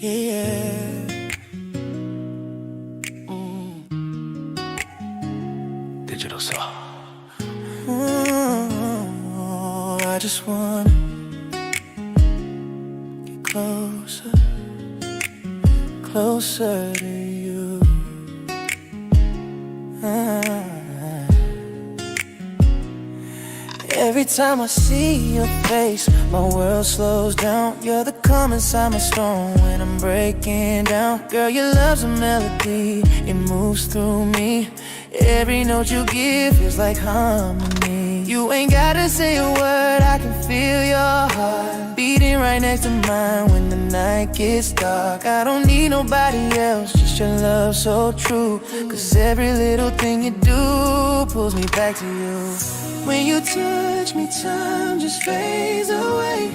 Yeah. Digital soul. I just wanna get closer, closer to you. Every time I see your face, my world slows down. You're the calm inside my storm when I'm breaking down. Girl, your love's a melody, it moves through me. Every note you give feels like harmony. You ain't gotta say a word, I can feel your heart beating right next to mine when the night gets dark. I don't need nobody else, just your love so true. Cause every little thing you do pulls me back to you. When you touch me, time just fades away.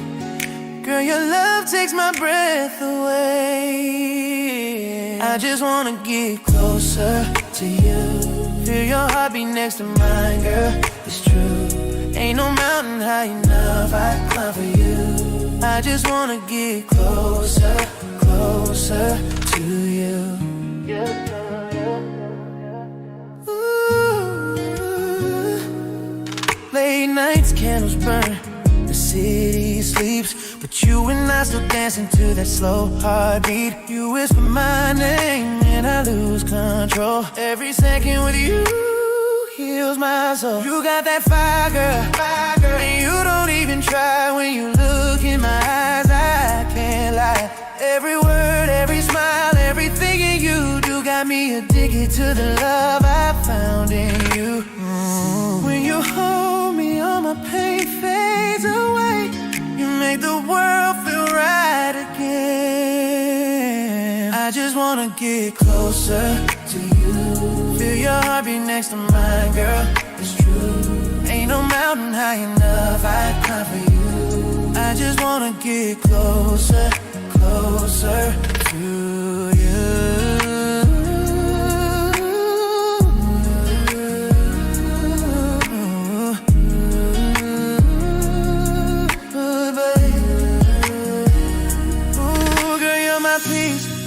Girl, your love takes my breath away. I just wanna get closer to you. Feel your heartbeat next to mine, girl, it's true. Ain't no mountain high enough I climb for you. I just wanna get closer, closer to you. Late nights, candles burn, the city sleeps, but you and I still dancing to that slow heartbeat. You whisper my name and I lose control. Every second with you heals my soul. You got that fire, girl, and you don't even try. When you look in my eyes, I can't lie. Every word, every smile, everything in you do got me addicted to the love I found in you. When you hold me, all my pain fades away. You make the world feel right again. I just wanna get closer to you. Feel your heartbeat next to mine, girl, it's true. Ain't no mountain high enough I'd climb for you. I just wanna get closer, closer to you.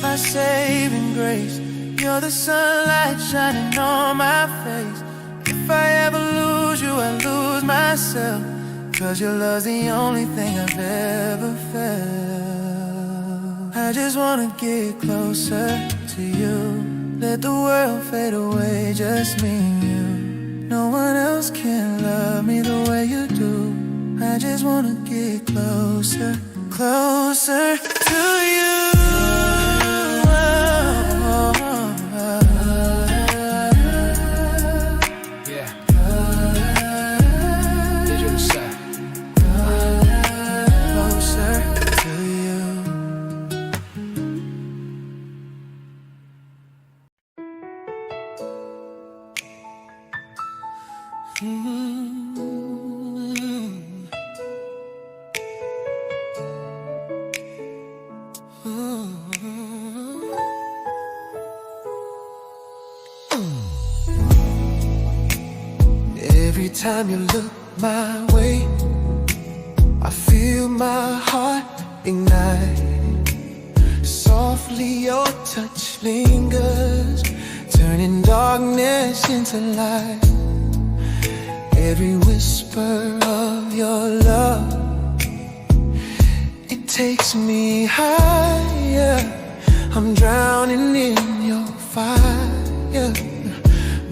My saving grace, you're the sunlight shining on my face. If I ever lose you, I lose myself. Cause your love's the only thing I've ever felt. I just wanna get closer to you. Let the world fade away, just me and you. No one else can love me the way you do. I just wanna get closer, closer to you. Every time you look my way, I feel my heart ignite. Softly your touch lingers, turning darkness into light. Every whisper of your love, it takes me higher. I'm drowning in your fire.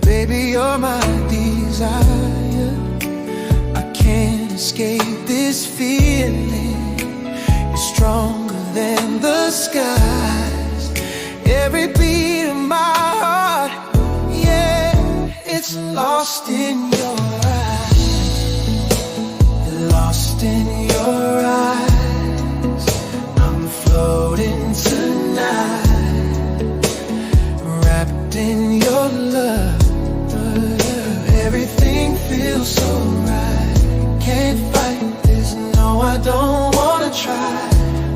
Baby, you're my desire. I can't escape this feeling. It's stronger than the skies. Every beat of my heart, yeah, it's lost in your eyes. Lost in your eyes. I'm floating tonight, wrapped in your love. Everything feels so right. Can't fight this, no, I don't wanna try.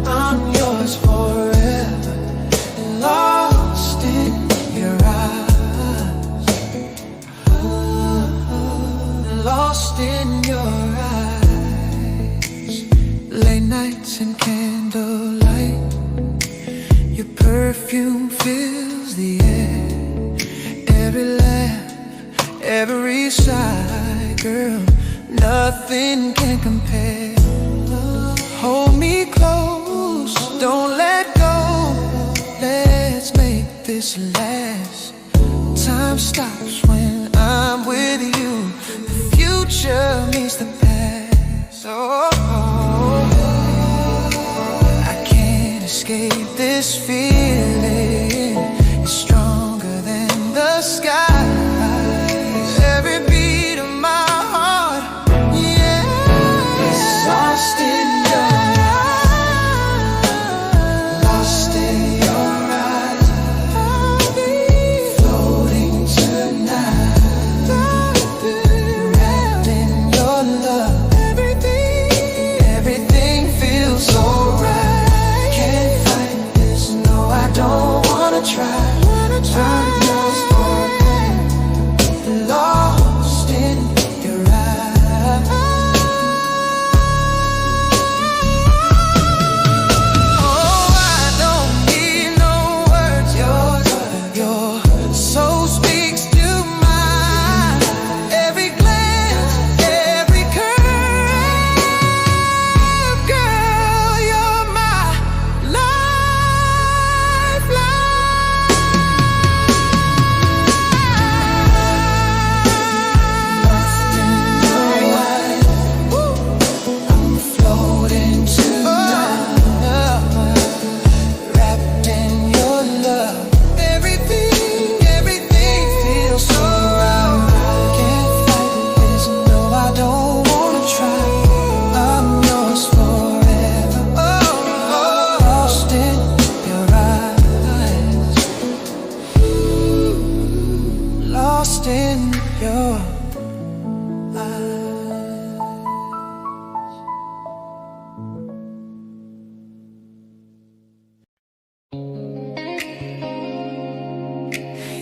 I'm yours forever, lost in your eyes. Lost in your eyes. Late nights and candlelight, perfume fills the air. Every laugh, every sigh, girl, nothing can compare. Hold me close, don't let go. Let's make this last. Time stops when I'm with you. The future meets the past. Oh, I can't escape this feeling. It's stronger than the sky. Every beat of my heart, yeah, it's lost in your eyes, lost in your eyes. I'll be floating tonight, wrapped in your love. Everything feels so right. Can't fight this, no, I don't wanna try. I'm lost forever, lost in your eyes. Oh, I don't need no words. Your soul speaks to mine. Every glance, every curve, girl, you're my lifeline. Lost in your eyes, I'm floating tonight, wrapped in your love. Everything feels so right. Can't fight this, no, I don't wanna try. I'm yours forever, lost in your eyes, lost in your eyes.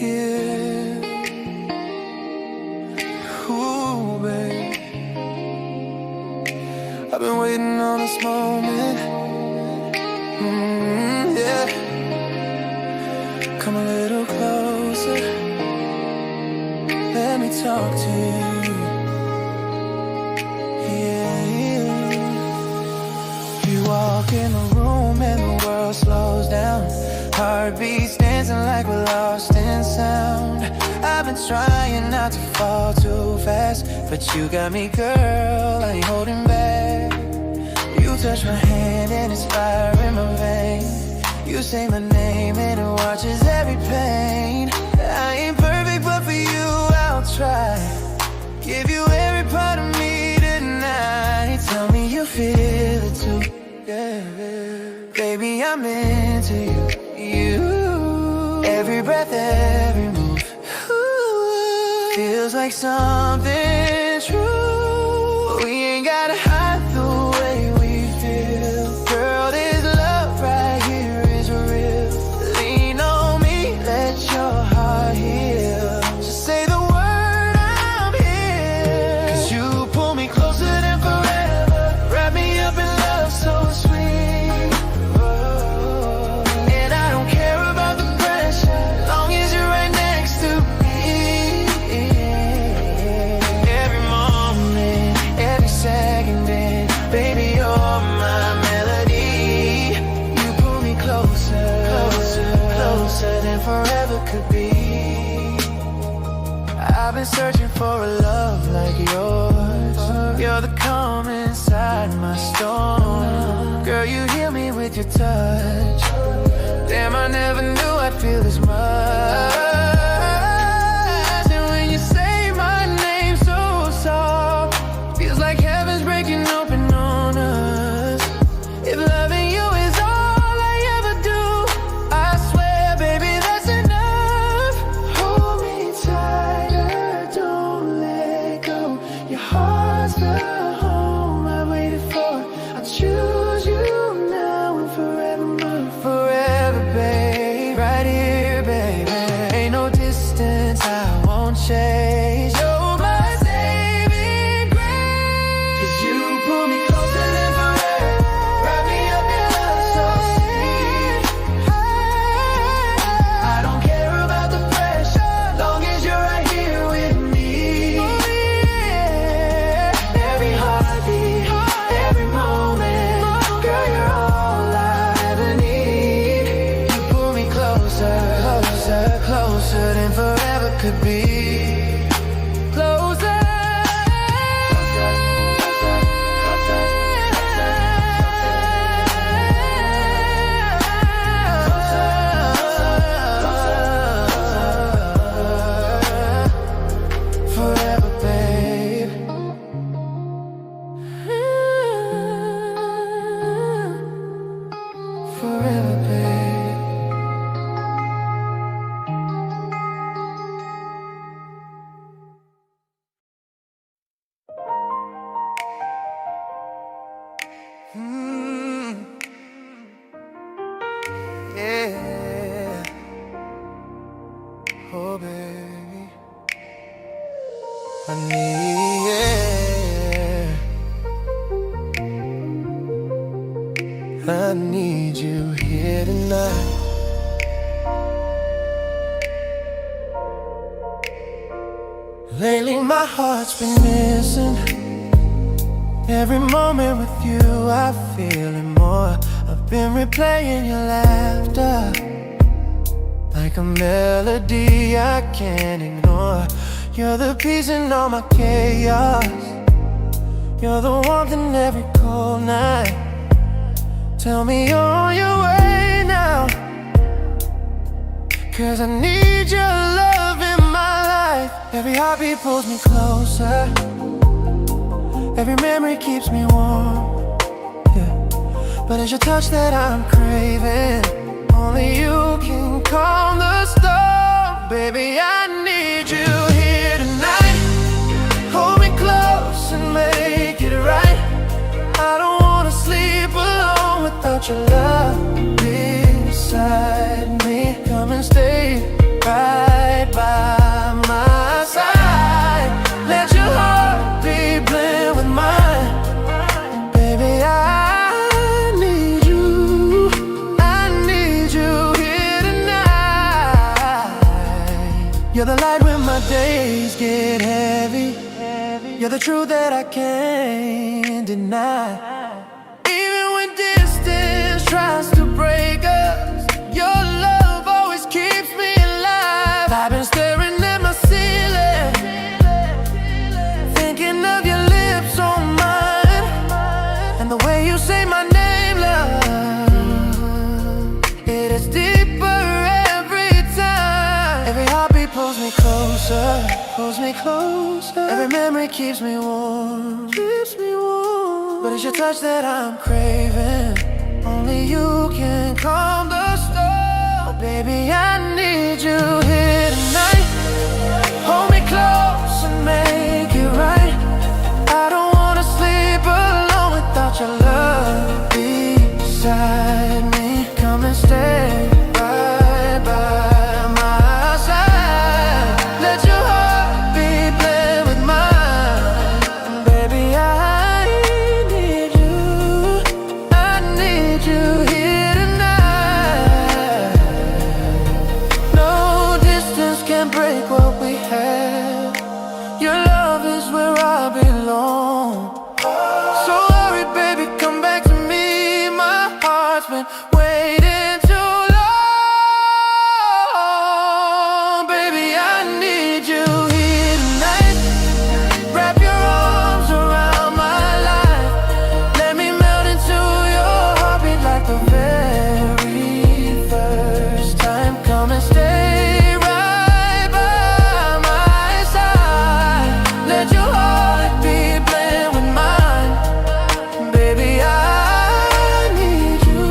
Yeah, ooh, babe, I've been waiting on this moment. Yeah, come a little closer. Let me talk to you. Yeah, you walk in the room and the world slows down. Heartbeats dancing like we're lost in sound. I've been trying not to fall too fast, but you got me, girl, I ain't holding back. You touch my hand and it's fire in my veins. You say my name and it watches every pain. I ain't perfect, but for you I'll try. Give you every part of me tonight. Tell me you feel it too, yeah. Baby, I'm into you. Every breath, every move, feels like something true. We ain't gotta hide the way we feel. Girl, this love right here is real. Lean on me, let your heart heal. Just say the word, I'm here. 'Cause you pull me closer than forever. Wrap me up in love so sweet. And I don't care about the pressure, long as you're right next to me. Every moment, every second, and baby, you're my melody. You pull me closer, closer, closer than forever could be. I've been searching for a love like yours. You're the calm inside my storm. Girl, you heal me with your touch. Damn, I never knew I'd feel this much. And when you say my name so soft, feels like heaven's breaking open on us. If loving you is all I ever do, I swear, baby, that's enough. Hold me tighter, don't let go. Your heart's the home I waited for. I choose you now and forevermore. Forever, babe, right here, baby. to be closer. Forever, babe. Forever, babe. Yeah. Oh, baby. I need you here tonight. Lately my heart's been missing. Every moment with you I feel it more. I've been replaying your laughter like a melody I can't ignore. You're the peace in all my chaos. You're the warmth in every cold night. Tell me you're on your way now, 'cause I need your love in my life. Every heartbeat pulls me closer. Every memory keeps me warm, yeah. But it's your touch that I'm craving. Only you can calm the storm. Baby, I need you here tonight. Hold me close and make it right. I don't wanna sleep alone without your love beside me. Come and stay right by my side. Let your heart be blend with mine. Baby, I need you here tonight. You're the light when my days get heavy. You're the truth that I can't deny. Even when distance tries to break us, your love always keeps me alive. I've been staring at my ceiling, thinking of your lips on mine, and the way you say my name, love, it is deeper every time. Every heartbeat pulls me closer, pulls me closer. Every memory keeps me warm, keeps me warm. But it's your touch that I'm craving. Only you can calm the storm. Baby, I need you here tonight. Hold me close and make it right. I don't wanna sleep alone without your love beside me. Come and stay right by my side. Let your heart be blend with mine. Baby, I need you here tonight. No distance can break what we have. Your love is where I belong. So hurry, baby, come back to me. My heart's been waiting too long. Baby, I need you here tonight. Wrap your arms around my life. Let me melt into your heartbeat like the very first time. Come and stay right by my side. Let your heart be blend with mine. Baby, I need you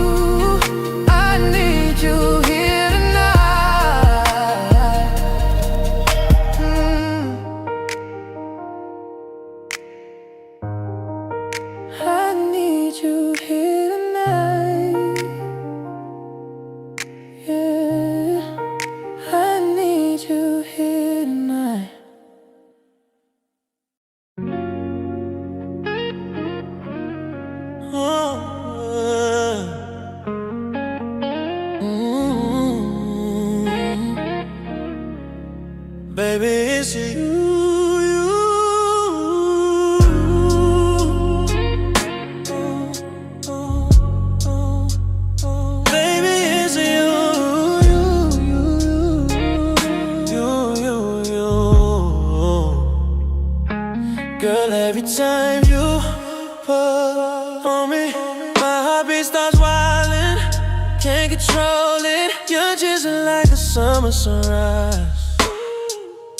control it. You're just like a summer sunrise,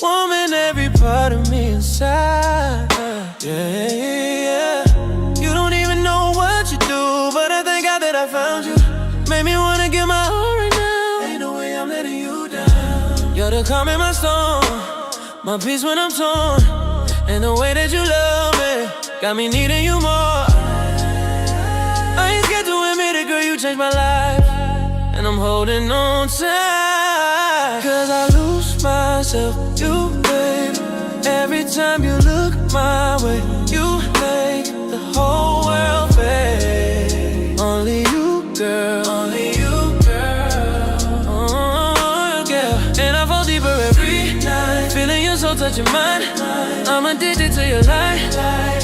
warming every part of me inside. Yeah. You don't even know what you do, but I thank God that I found you. Made me wanna give my all right now. Ain't no way I'm letting you down. You're the calm in my storm, my peace when I'm torn, and the way that you love me got me needing you more. I ain't scared to admit it, girl, you changed my life, and I'm holding on tight. Cause I lose myself, you, babe. Every time you look my way, you make the whole world fade. Only you, girl. Only you, girl. Oh, girl. And I fall deeper every night, feeling your soul touching mine. I'm addicted to your light.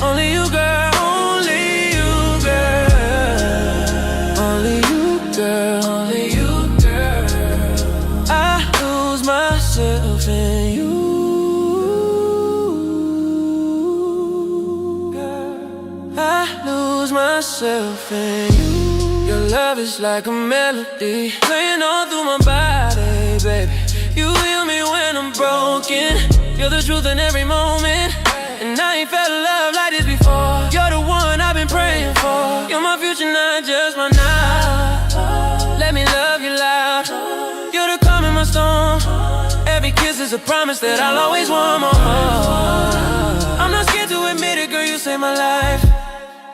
Only you, girl. Only you, girl. Only you, girl. Only you, girl. I lose myself in you. I lose myself in you. Your love is like a melody playing all through my body, baby. You heal me when I'm broken. You're the truth in every moment, and I ain't felt love like this before. You're the one I've been praying for. You're my future, not just my now. Let me love you loud. You're the calm in my storm. Every kiss is a promise that I'll always want more. I'm not scared to admit it, girl, you saved my life,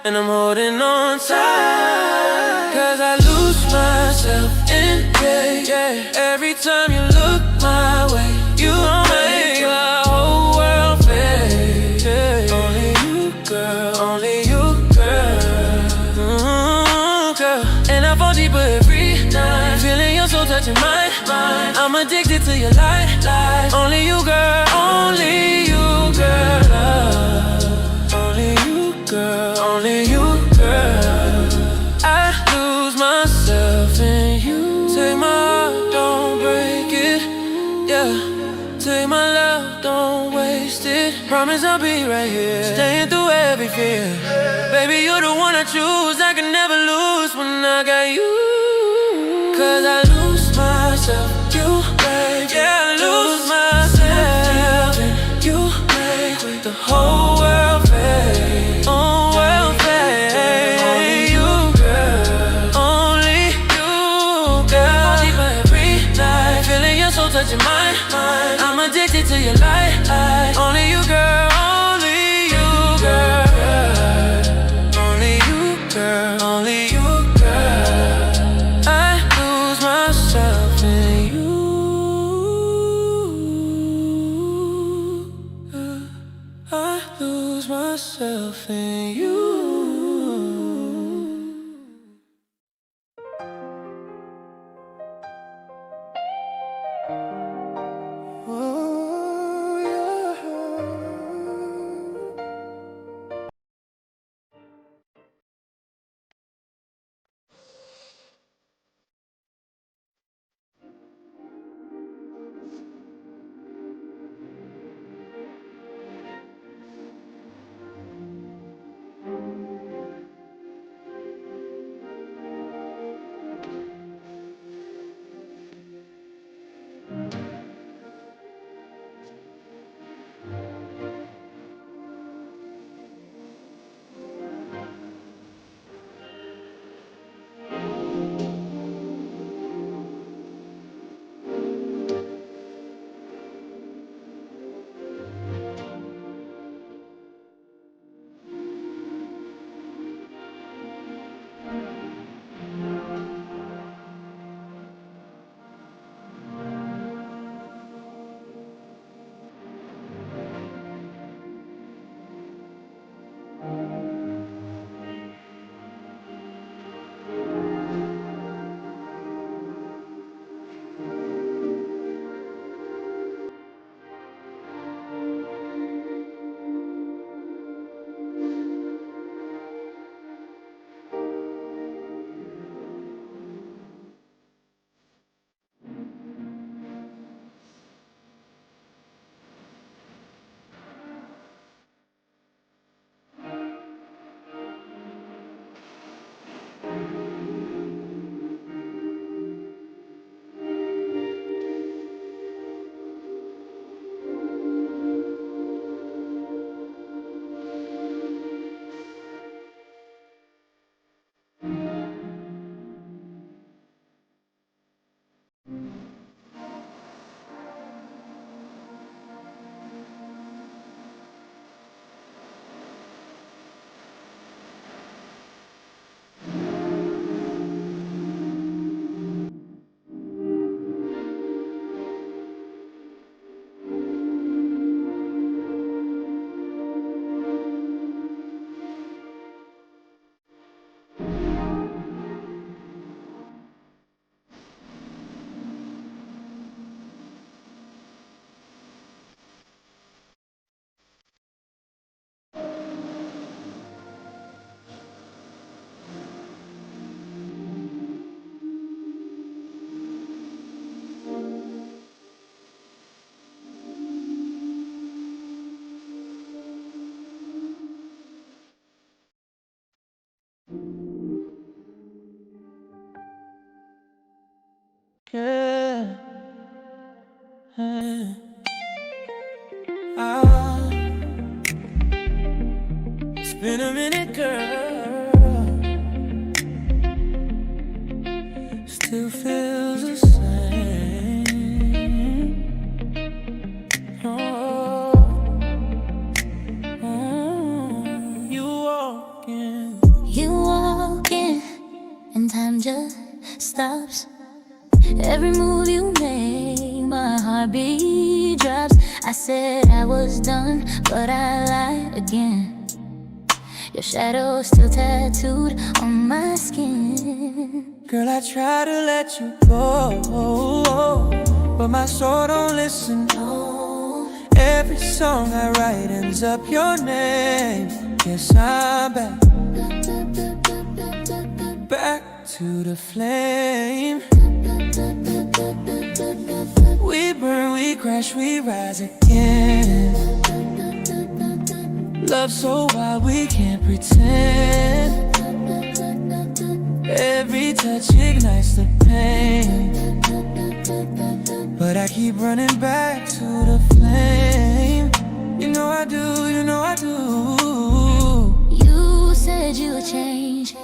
and I'm holding on tight. Cause I lose myself in yeah. Every time you look my way, you make the whole world fade. Yeah. Only you, girl. Only you, girl. Girl. And I fall deeper every night, feeling your soul touching mine. I'm addicted to your light. Only you, girl. Only you, girl. Only you, girl. Only you, girl. I lose myself in you. Take my heart, don't break it. Yeah. Take my love, don't waste it. Promise I'll be right here, staying through every fear. Baby, you're the one I choose. I can never lose when I got you. Cause I lose myself, you make. Yeah, I lose myself, you make the whole world fade. Oh, world fade. Only you, girl. Only you, girl. Deeper every night, feeling your soul touching mine. I'm addicted to your light. Only you, girl. Only you, girl. Only you, girl. Only you, girl. I lose my Yeah. Ah, it's been a minute, girl. Still feels the same. Oh, you walk in, and time just stops. Every move you make, my heartbeat drops. I said I was done, but I lied again. Your shadow's still tattooed on my skin. Girl, I try to let you go, but my soul don't listen. Every song I write ends up your name. Yes, I'm back to the flame. We burn, we crash, we rise again. Love so wild we can't pretend. Every touch ignites the pain, but I keep running back to the flame. You know I do, you know I do. You said you would change,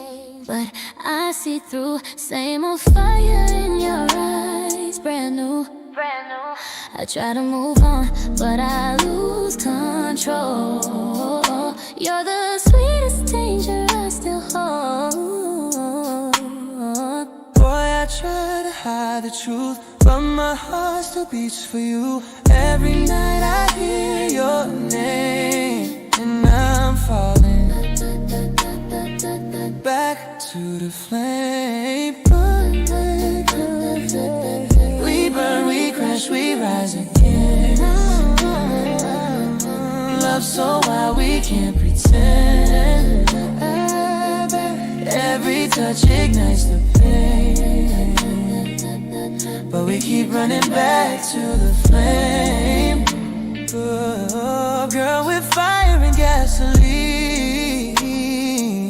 but I see through. Same old fire in your eyes, brand new. I try to move on, but I lose control. You're the sweetest danger I still hold. Boy, I try to hide the truth, but my heart still beats for you. Every night I hear your name, and I'm falling back to the flame. We burn, we crash, we rise again. Love so wild we can't pretend. Every touch ignites the pain, but we keep running back to the flame. Oh, girl, we're fire and gasoline.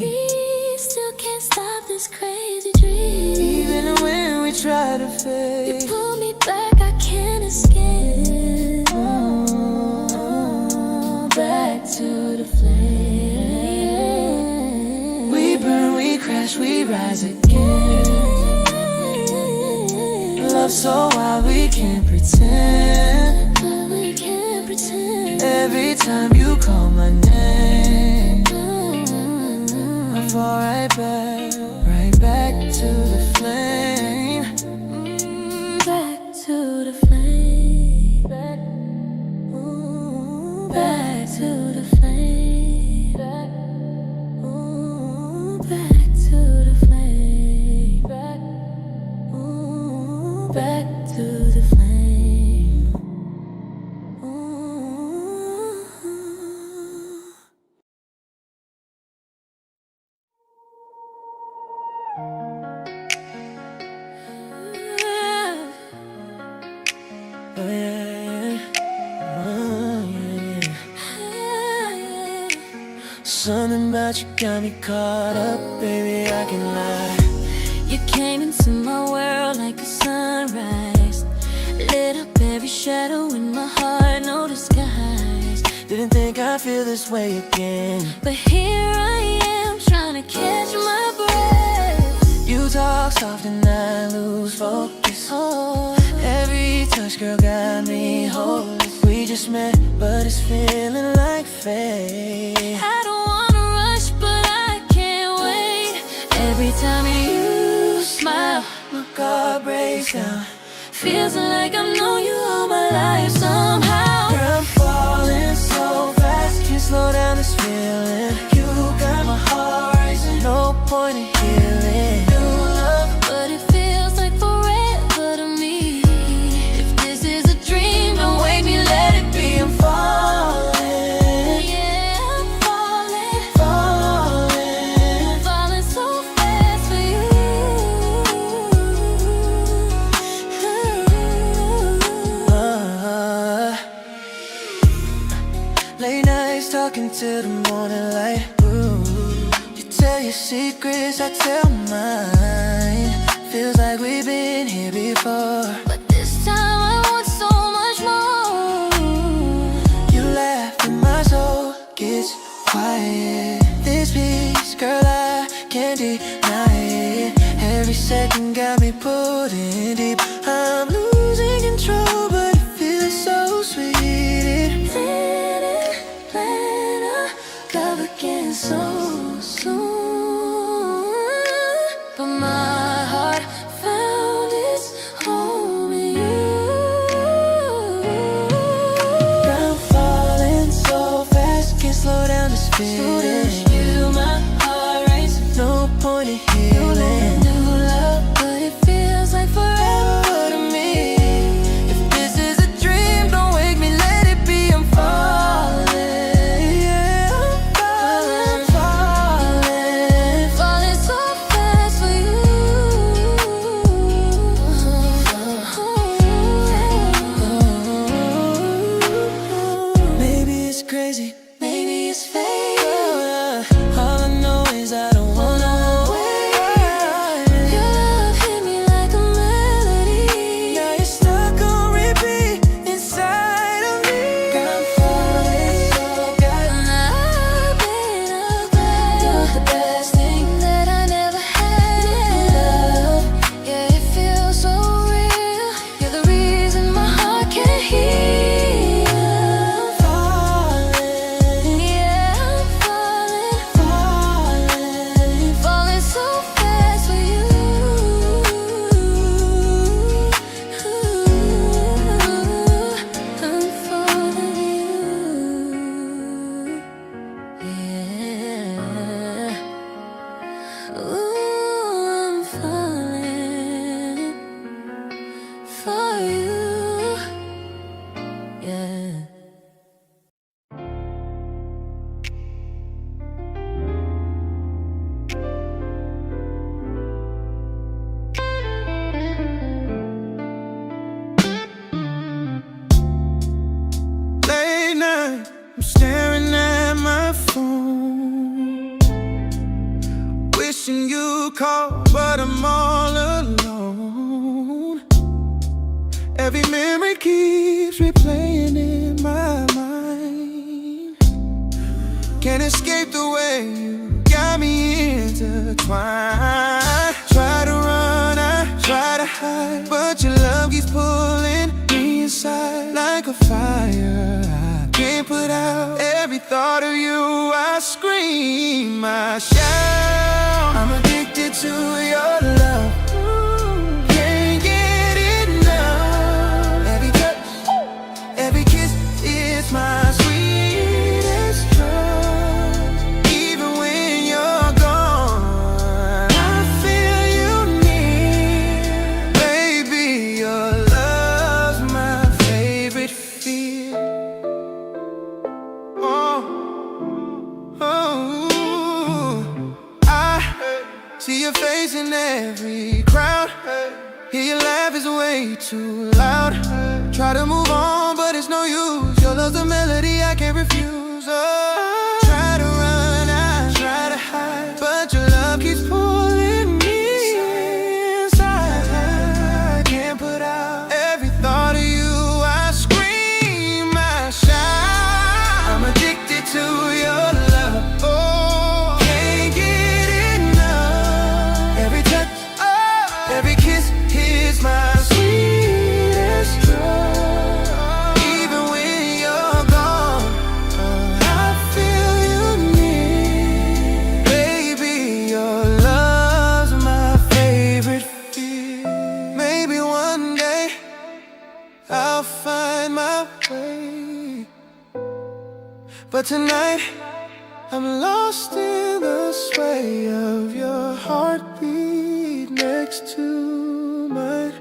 We still can't stop this crazy dream. Even when we try to fade, you pull me back, I can't escape. Back to the flame. We burn, we crash, we rise again. Love so wild we can't pretend. Every time you call my name, I fall right back to the flame. Back to the flame. Back to the flame. Back to the flame. Back to the flame. Oh yeah, oh yeah. Something about you got me caught up, baby, I can lie. You came into my world like a sunrise, lit up every shadow in my heart, no disguise. Didn't think I'd feel this way again, but here I am, trying to catch my breath. You talk soft and I lose focus. Oh, every touch, girl, got me hopeless. We just met, but it's feeling like fate. I don't wanna rush, but I can't wait. Every time you smile, my guard breaks down. Feels like I've known you all my life somehow. Girl, I'm falling so fast, can't slow down this feeling. You got my heart racing, no point in healing. New love, but it feels like forever to me. If this is a dream, don't wake me, let it be. I'm falling, yeah, I'm falling so fast for you. Late nights talking till the morning light. Ooh, you tell your secrets, I tell mine. Feels like we've been here before. Every second got me pulling deep. I'm losing control, but it feels so sweet. Plan our love again so soon. But my heart found its home in you. I'm falling so fast, can't slow down this feeling. You, my heart race, no point in healing. New love, but it feels like forever to me. If this is a dream, don't wake me, let it be. I'm falling, yeah, I'm falling, falling so fast for you. Maybe it's crazy, maybe it's fake. All I know is I don't wanna wait. Your love hit me like a melody. Now you're stuck on repeat inside of me. I'm falling so good. And I've been upgrade. You're the best thing that I never had. Love, yeah, it feels so real. You're the reason my heart can't heal. I'm falling, yeah, I'm falling, falling so fast for you. I'm falling you, yeah. Ooh, I'm falling for you, yeah. Late night, I'm staring at my phone, wishing you called, but I'm all alone. Every memory keeps replaying in my mind. Can't escape the way you got me intertwined. Try to run, I try to hide, but your love keeps pulling me inside like a fire I can't put out. Every thought of you, I scream, I shout. I'm addicted to your love. Can't get enough. Every touch, every kiss is my sweetest drug. Even when you're gone, I feel you near. Baby, your love's my favorite fear. Oh, I see your face in every crowd. Hear your laugh is way too loud. Try to move on, but it's no use. Your love's a melody I can't refuse. Oh, try to run, I try to hide, but your love keeps pulling me inside. I can't put out. Every thought of you, I scream, I shout. I'm addicted to your love. Oh, can't get enough. Every touch, oh, every kiss is my sweetest drug. Even when you're gone, I feel you near. Baby, your love's my favorite fear. Maybe one day I'll find my way, but tonight I'm lost in the sway of your heartbeat next to mine.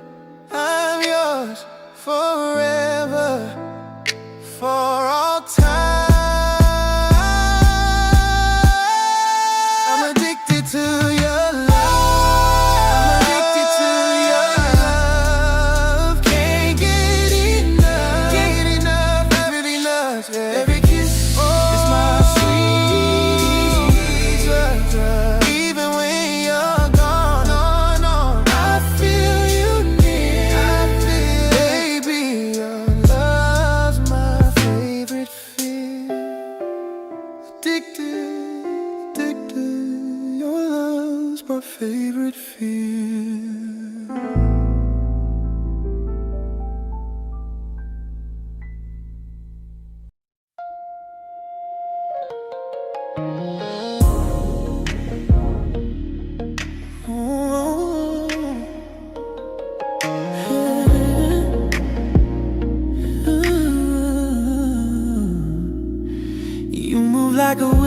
I'm yours forever, for all time. I'm addicted to your love. I'm addicted to your love. Can't get enough. Can't get enough. Every love, every kiss is my sweet drug. Even when you're gone, no, no, I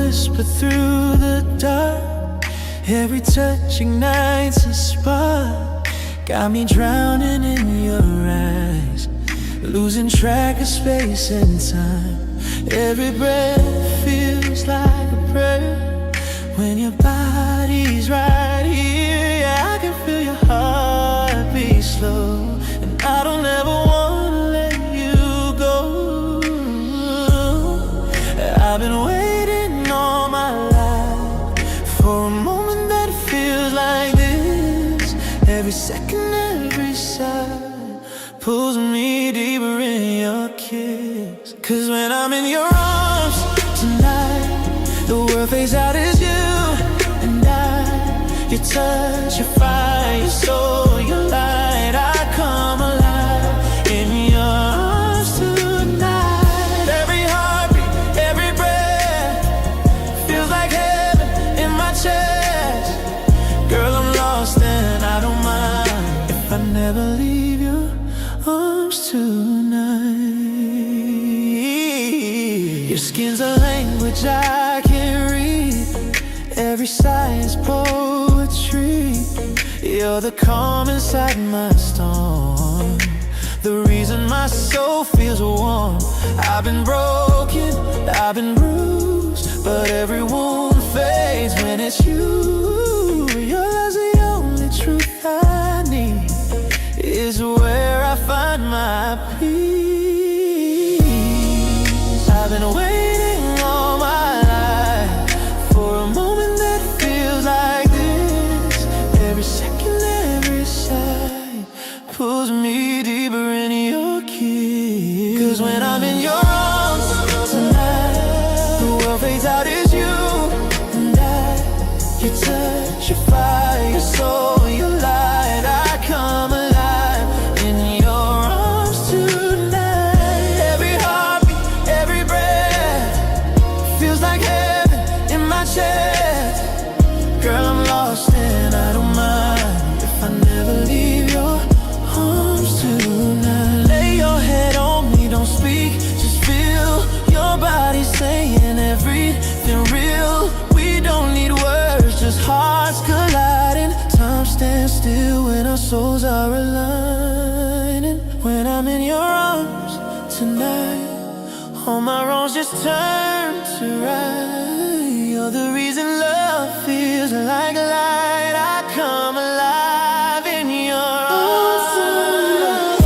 whisper through the dark. Every touch ignites a spark. Got me drowning in your eyes, losing track of space and time. Every breath feels like a prayer when your body's right here. Yeah, I can feel your heart beat slow, and I don't ever wanna let you go. I've been waiting all my life for a moment that feels like this. Every second, every sigh pulls me deeper in your kiss. 'Cause when I'm in your arms tonight, the world fades out as you and I. Your touch, your fire, your soul, your light. I come alive in your arms tonight. Every heartbeat, every breath feels like heaven in my chest. Girl, I'm lost and I don't mind if I never leave your arms tonight. Your skin's a language I can't read. Every sigh is poetry. You're the calm inside my storm, the reason my soul feels warm. I've been broken, I've been bruised, but every wound fades when it's you. Your love's the only truth I need, is where I find my peace. I've been waiting all my life for a moment that feels like this. Every second, every sigh pulls me deeper in your kiss. 'Cause when I'm in your arms tonight, the world fades out as you and I. Your touch, your fire, your soul, your light. I come alive in your arms tonight. Every heartbeat, every breath feels like heaven in my chest. Girl, I'm lost and I don't mind if I never leave your arms tonight. Lay your head on me, don't speak, just feel your body saying everything real. We don't need words, just hearts colliding. Time stands still when our souls are aligning. When I'm in your arms tonight, all my wrongs just turn to right. You're the reason love feels like a light. I come alive in your arms tonight.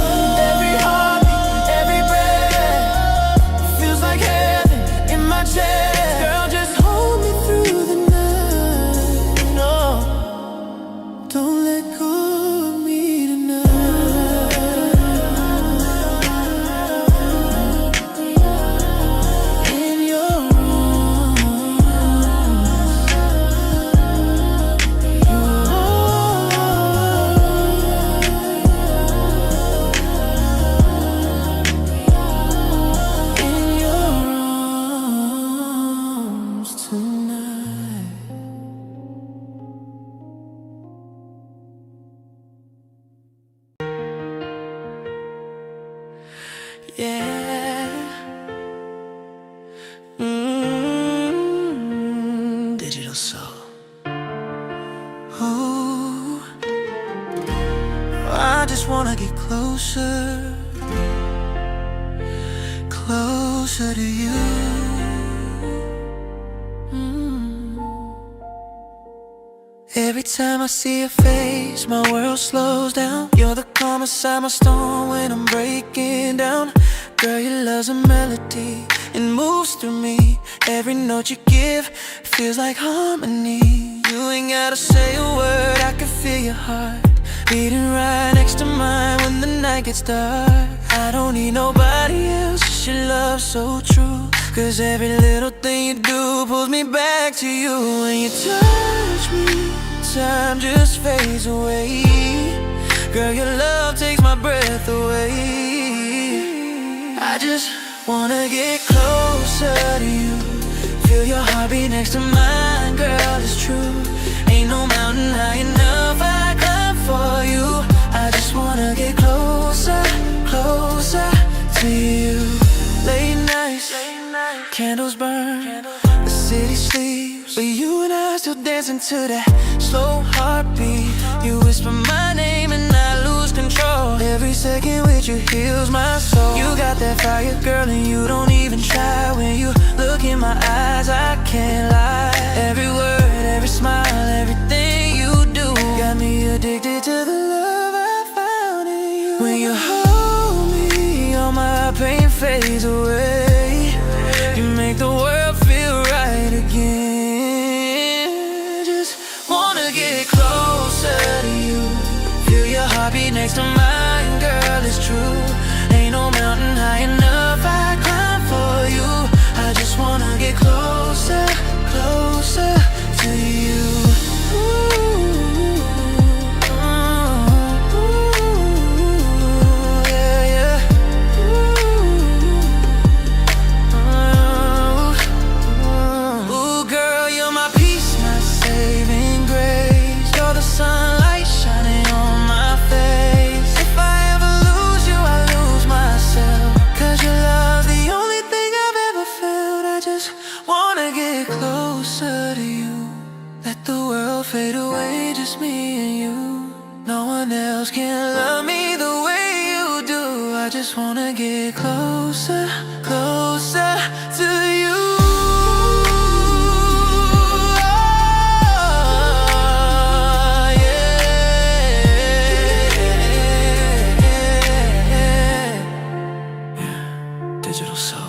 Every heartbeat, every breath feels like heaven in my chest. Girl, just hold me through the night. No, don't let go of me tonight. In your arms tonight. Yeah. Digital soul. Oh, I just wanna get closer, closer to you. Every time I see your face, my world slows down. You're the calm inside my storm when I'm breaking down. Girl, your love's a melody, it moves through me. Every note you give feels like harmony. You ain't gotta say a word, I can feel your heart beating right next to mine when the night gets dark. I don't need nobody else, just your love so true. 'Cause every little thing you do pulls me back to you. When you touch me, time just fades away. Girl, your love takes my breath away. I just wanna get closer to you, feel your heartbeat next to mine. Girl, it's true, ain't no mountain high enough I climb for you. I just wanna get closer, closer to you. Late nights, candles burn, the city sleeps to that slow heartbeat. You whisper my name and I lose control. Every second with you heals my soul. You got that fire, girl, and you don't even try. When you look in my eyes, I can't lie. Every word, every smile, everything you do got me addicted to the love I found in you. When you hold me, all my pain fades away. You make the world feel right again. Just wanna get closer to you. Feel your heartbeat next to mine, girl, it's true. Ain't no mountain high enough I climb for you. I just wanna get closer, closer to you. Sunlight shining on my face. If I ever lose you, I lose myself. 'Cause your love's the only thing I've ever felt. I just wanna get closer to you. Let the world fade away, just me and you. No one else can love me the way you do. I just wanna get closer, closer to you. Digital soul.